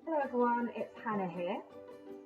Hello everyone, it's Hannah here.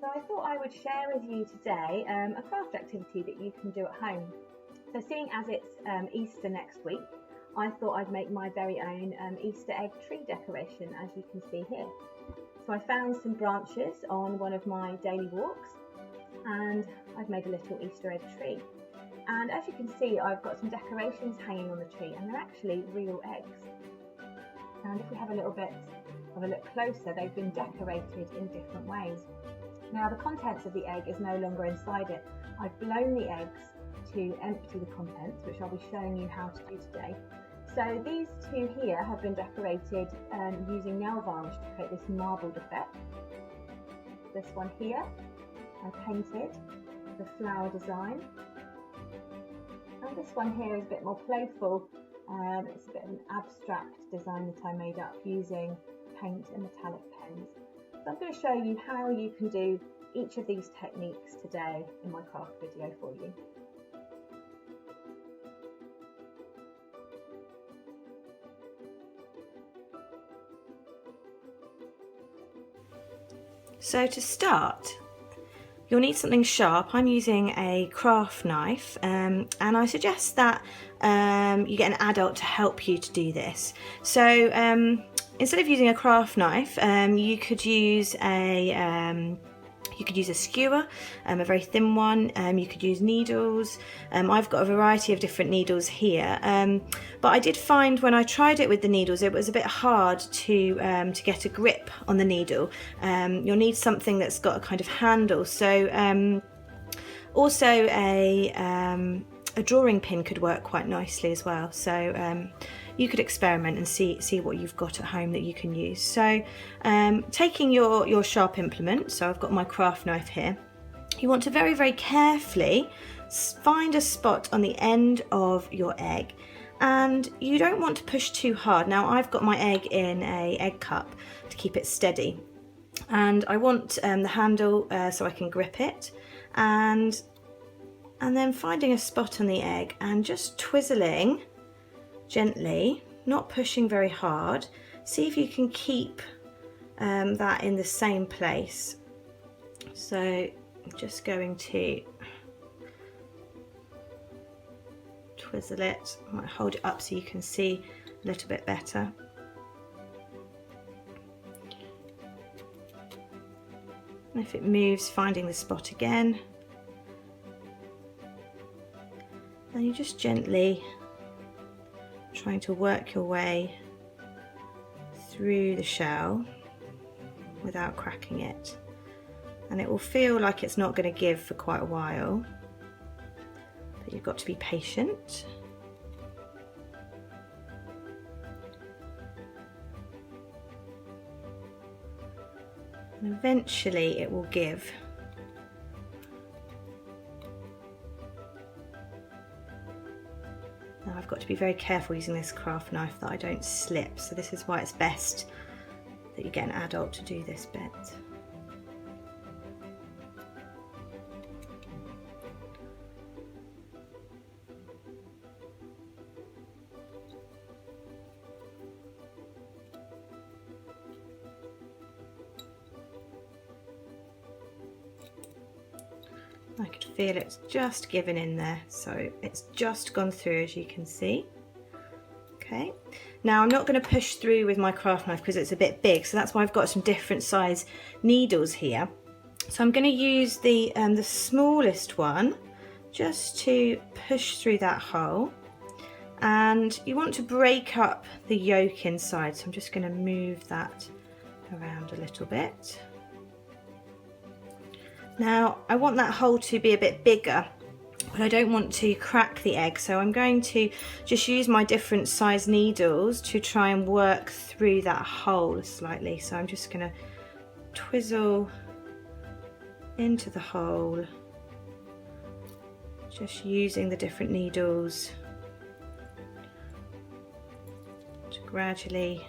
So I thought I would share with you today a craft activity that you can do at home. So seeing as it's Easter next week, I thought I'd make my very own Easter egg tree decoration, as you can see here. So I found some branches on one of my daily walks and I've made a little Easter egg tree. And as you can see, I've got some decorations hanging on the tree and they're actually real eggs. And if we have a little bit of a look closer, they've been decorated in different ways. Now the contents of the egg is no longer inside it. I've blown the eggs to empty the contents, which I'll be showing you how to do today. So these two here have been decorated using nail varnish to create this marbled effect. This one here I painted the flower design, and this one here is a bit more playful. It's a bit of an abstract design that I made up using paint and metallic pens. So I'm going to show you how you can do each of these techniques today in my craft video for you. So to start, you'll need something sharp. I'm using a craft knife and I suggest that you get an adult to help you to do this. So instead of using a craft knife, you could use a skewer, a very thin one. You could use needles. I've got a variety of different needles here, but I did find when I tried it with the needles, it was a bit hard to get a grip on the needle. You'll need something that's got a kind of handle. So also a drawing pin could work quite nicely as well. So you could experiment and see what you've got at home that you can use. So taking your sharp implement, so I've got my craft knife here, you want to very, very carefully find a spot on the end of your egg, and you don't want to push too hard. Now I've got my egg in an egg cup to keep it steady, and I want the handle so I can grip it, and then finding a spot on the egg and just twizzling gently, not pushing very hard. See if you can keep that in the same place. So I'm just going to twizzle it. I might hold it up so you can see a little bit better. And if it moves, finding the spot again. And you just gently trying to work your way through the shell without cracking it. And it will feel like it's not going to give for quite a while, but you've got to be patient. And eventually it will give. Now I've got to be very careful using this craft knife that I don't slip, so this is why it's best that you get an adult to do this bit. I could feel it's just given in there, so it's just gone through, as you can see. Okay, now I'm not going to push through with my craft knife because it's a bit big, so that's why I've got some different size needles here. So I'm going to use the smallest one just to push through that hole, and you want to break up the yolk inside, so I'm just going to move that around a little bit. Now I want that hole to be a bit bigger, but I don't want to crack the egg, so I'm going to just use my different size needles to try and work through that hole slightly. So I'm just going to twizzle into the hole, just using the different needles to gradually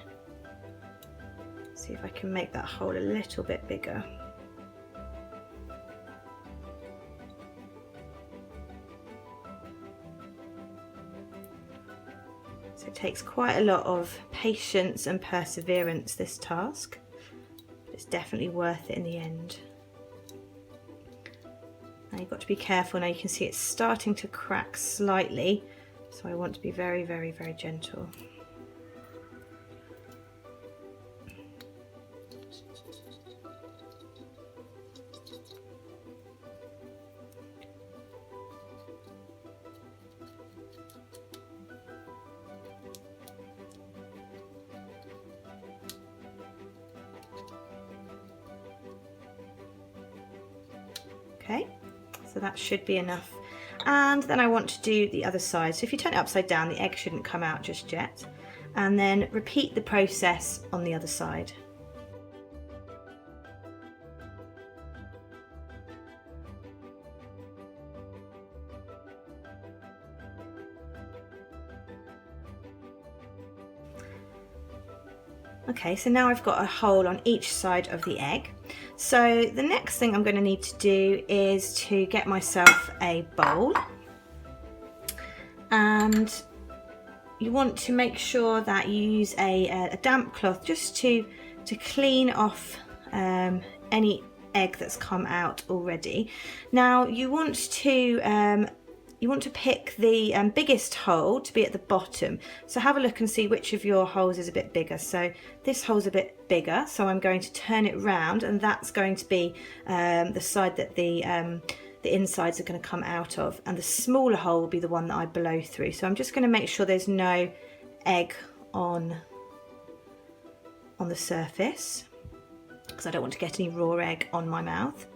see if I can make that hole a little bit bigger. So it takes quite a lot of patience and perseverance, this task. It's definitely worth it in the end. Now you've got to be careful. Now you can see it's starting to crack slightly, so I want to be very, very, very gentle. Okay, so that should be enough. And then I want to do the other side. So if you turn it upside down, the egg shouldn't come out just yet. And then repeat the process on the other side. Okay, so now I've got a hole on each side of the egg. So the next thing I'm going to need to do is to get myself a bowl. And you want to make sure that you use a damp cloth just to clean off any egg that's come out already. Now you want to pick the biggest hole to be at the bottom. So have a look and see which of your holes is a bit bigger. So this hole's a bit bigger, so I'm going to turn it round, and that's going to be the side that the insides are going to come out of, and the smaller hole will be the one that I blow through. So I'm just going to make sure there's no egg on the surface, because I don't want to get any raw egg on my mouth.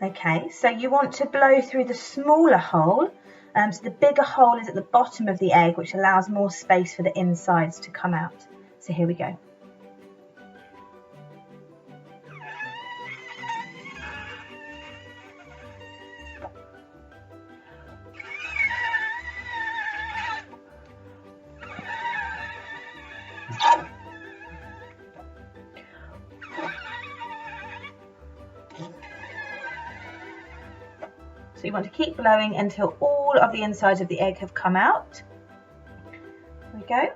Okay, so you want to blow through the smaller hole. So the bigger hole is at the bottom of the egg, which allows more space for the insides to come out. So here we go. So you want to keep blowing until all of the insides of the egg have come out. There we go.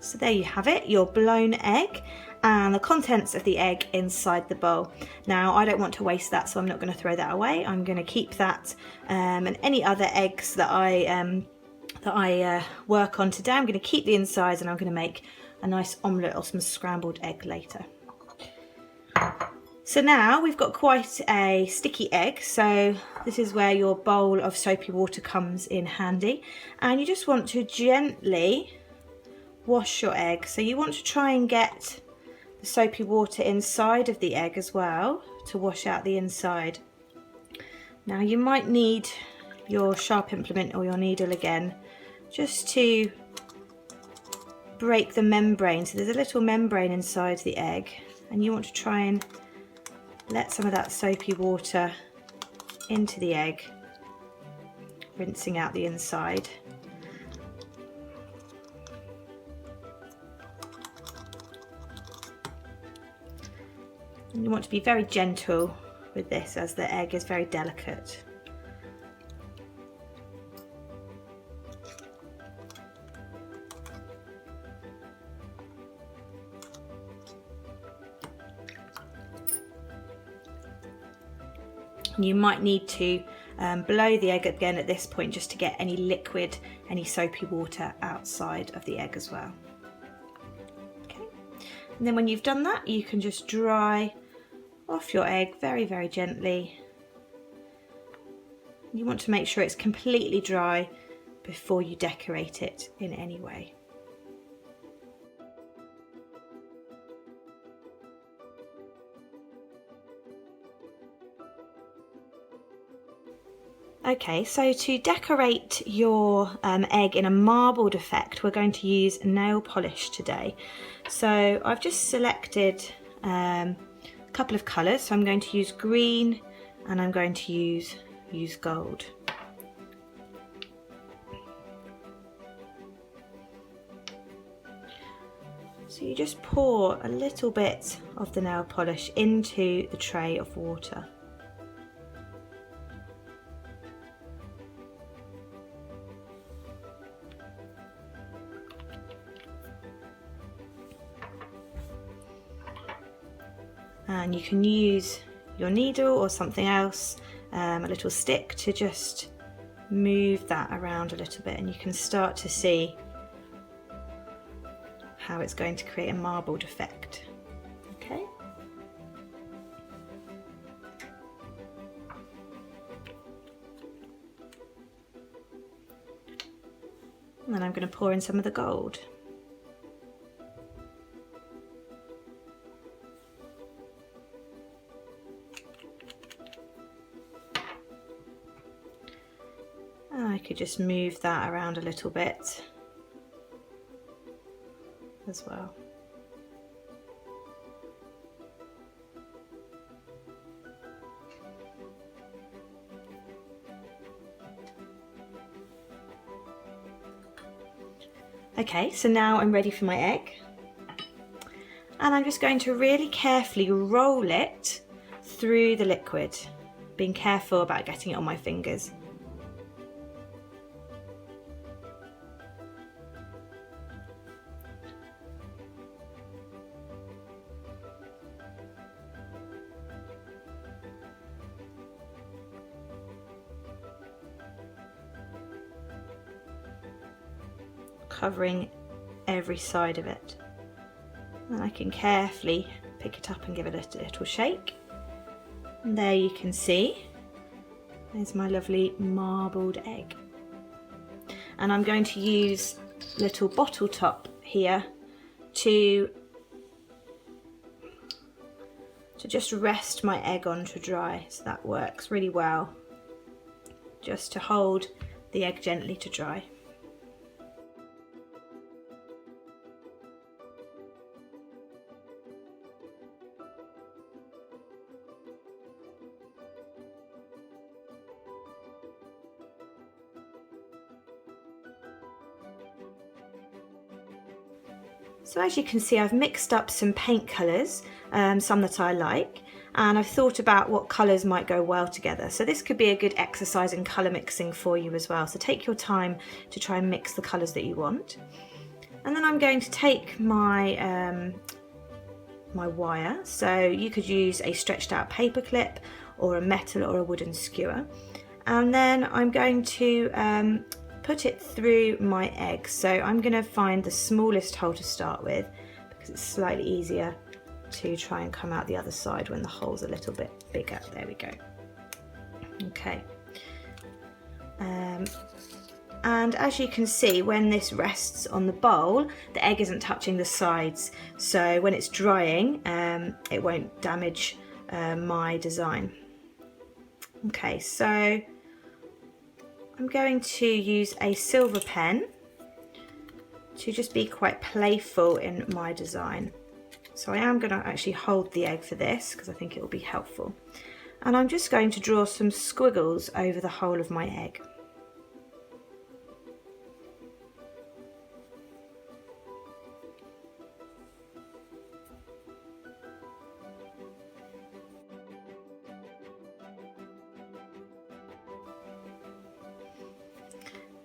So there you have it, your blown egg and the contents of the egg inside the bowl. Now I don't want to waste that, so I'm not going to throw that away. I'm going to keep that and any other eggs that I work on today. I'm going to keep the insides, and I'm going to make a nice omelette or some scrambled egg later. So now we've got quite a sticky egg, so this is where your bowl of soapy water comes in handy, and you just want to gently wash your egg. So you want to try and get the soapy water inside of the egg as well to wash out the inside. Now you might need your sharp implement or your needle again just to break the membrane. So there's a little membrane inside the egg, and you want to try and let some of that soapy water into the egg, rinsing out the inside. And you want to be very gentle with this, as the egg is very delicate. You might need to blow the egg again at this point just to get any liquid, any soapy water outside of the egg as well. Okay, and then when you've done that, you can just dry off your egg very, very gently. You want to make sure it's completely dry before you decorate it in any way. Okay, so to decorate your egg in a marbled effect, we're going to use nail polish today. So I've just selected a couple of colours. So I'm going to use green, and I'm going to use gold. So you just pour a little bit of the nail polish into the tray of water. And you can use your needle or something else, a little stick, to just move that around a little bit, and you can start to see how it's going to create a marbled effect. Okay. And then I'm going to pour in some of the gold. And I could just move that around a little bit as well. Okay, so now I'm ready for my egg, and I'm just going to really carefully roll it through the liquid, being careful about getting it on my fingers. Covering every side of it. And I can carefully pick it up and give it a little shake. And there you can see, there's my lovely marbled egg. And I'm going to use a little bottle top here to just rest my egg on to dry. So that works really well, just to hold the egg gently to dry. So as you can see, I've mixed up some paint colours, some that I like, and I've thought about what colours might go well together. So this could be a good exercise in colour mixing for you as well. So take your time to try and mix the colours that you want. And then I'm going to take my, my wire. So you could use a stretched out paper clip or a metal or a wooden skewer. And then I'm going to put it through my egg. So I'm going to find the smallest hole to start with, because it's slightly easier to try and come out the other side when the hole's a little bit bigger. There we go. Okay. And as you can see, when this rests on the bowl, the egg isn't touching the sides. So when it's drying, it won't damage my design. Okay, so I'm going to use a silver pen to just be quite playful in my design. So I am going to actually hold the egg for this because I think it will be helpful. And I'm just going to draw some squiggles over the whole of my egg.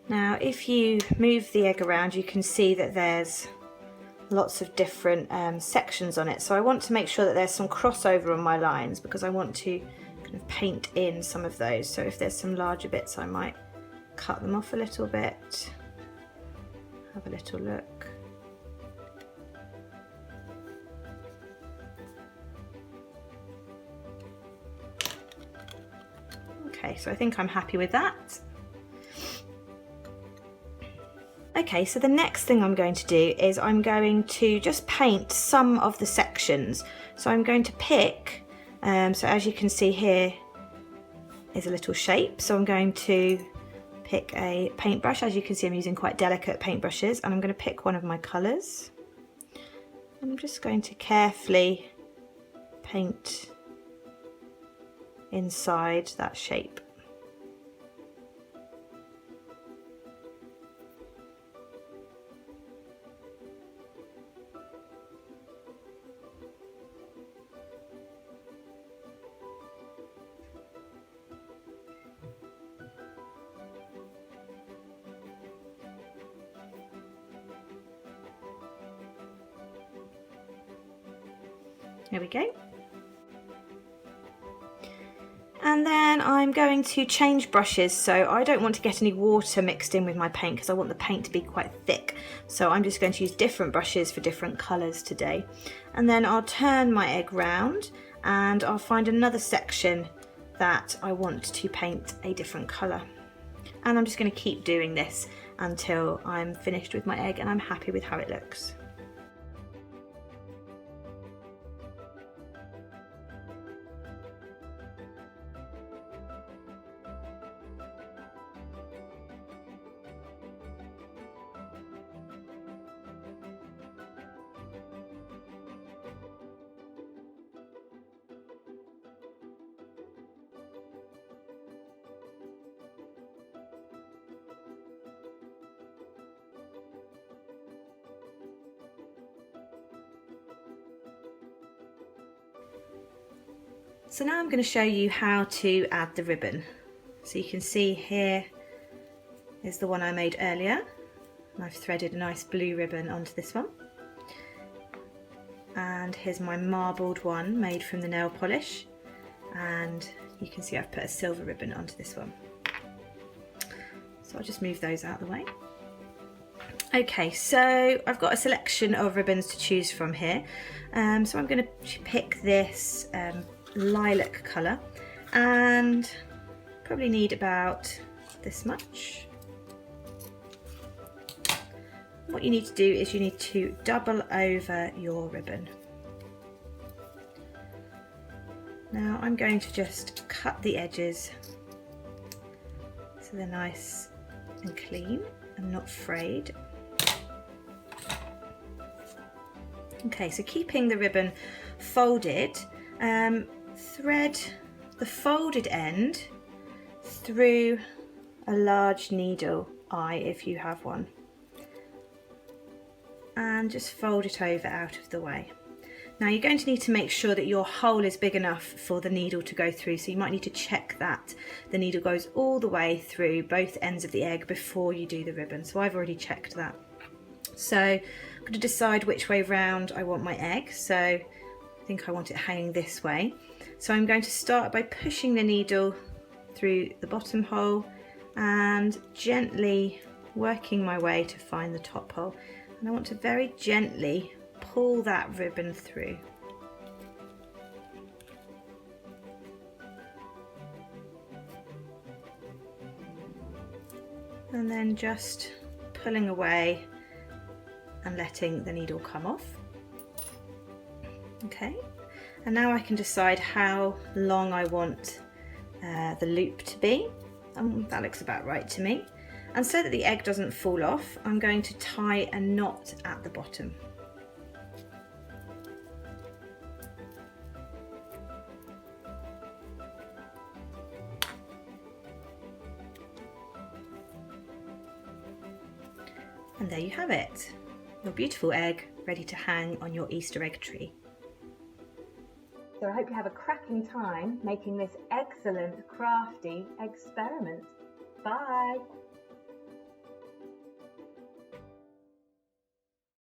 Now, if you move the egg around, you can see that there's lots of different sections on it. So I want to make sure that there's some crossover on my lines, because I want to kind of paint in some of those. So if there's some larger bits, I might cut them off a little bit. Have a little look. Okay, so I think I'm happy with that. Okay, so the next thing I'm going to do is I'm going to just paint some of the sections. So I'm going to pick, so as you can see here is a little shape. So I'm going to pick a paintbrush. As you can see, I'm using quite delicate paintbrushes, and I'm going to pick one of my colours. And I'm just going to carefully paint inside that shape. There we go. And then I'm going to change brushes, so I don't want to get any water mixed in with my paint because I want the paint to be quite thick. So I'm just going to use different brushes for different colours today. And then I'll turn my egg round and I'll find another section that I want to paint a different colour. And I'm just going to keep doing this until I'm finished with my egg and I'm happy with how it looks. So now I'm going to show you how to add the ribbon. So you can see here is the one I made earlier. And I've threaded a nice blue ribbon onto this one. And here's my marbled one made from the nail polish. And you can see I've put a silver ribbon onto this one. So I'll just move those out of the way. Okay, so I've got a selection of ribbons to choose from here. So I'm going to pick this lilac colour and probably need about this much. What you need to do is you need to double over your ribbon. Now I'm going to just cut the edges so they're nice and clean and not frayed. Okay, so keeping the ribbon folded, thread the folded end through a large needle eye if you have one, and just fold it over out of the way. Now you're going to need to make sure that your hole is big enough for the needle to go through, so you might need to check that the needle goes all the way through both ends of the egg before you do the ribbon. So I've already checked that. So I'm going to decide which way round I want my egg. So I think I want it hanging this way. So I'm going to start by pushing the needle through the bottom hole and gently working my way to find the top hole. And I want to very gently pull that ribbon through. And then just pulling away and letting the needle come off. Okay, and now I can decide how long I want the loop to be. That looks about right to me. And so that the egg doesn't fall off, I'm going to tie a knot at the bottom. And there you have it, your beautiful egg ready to hang on your Easter egg tree. So I hope you have a cracking time making this excellent crafty experiment. Bye!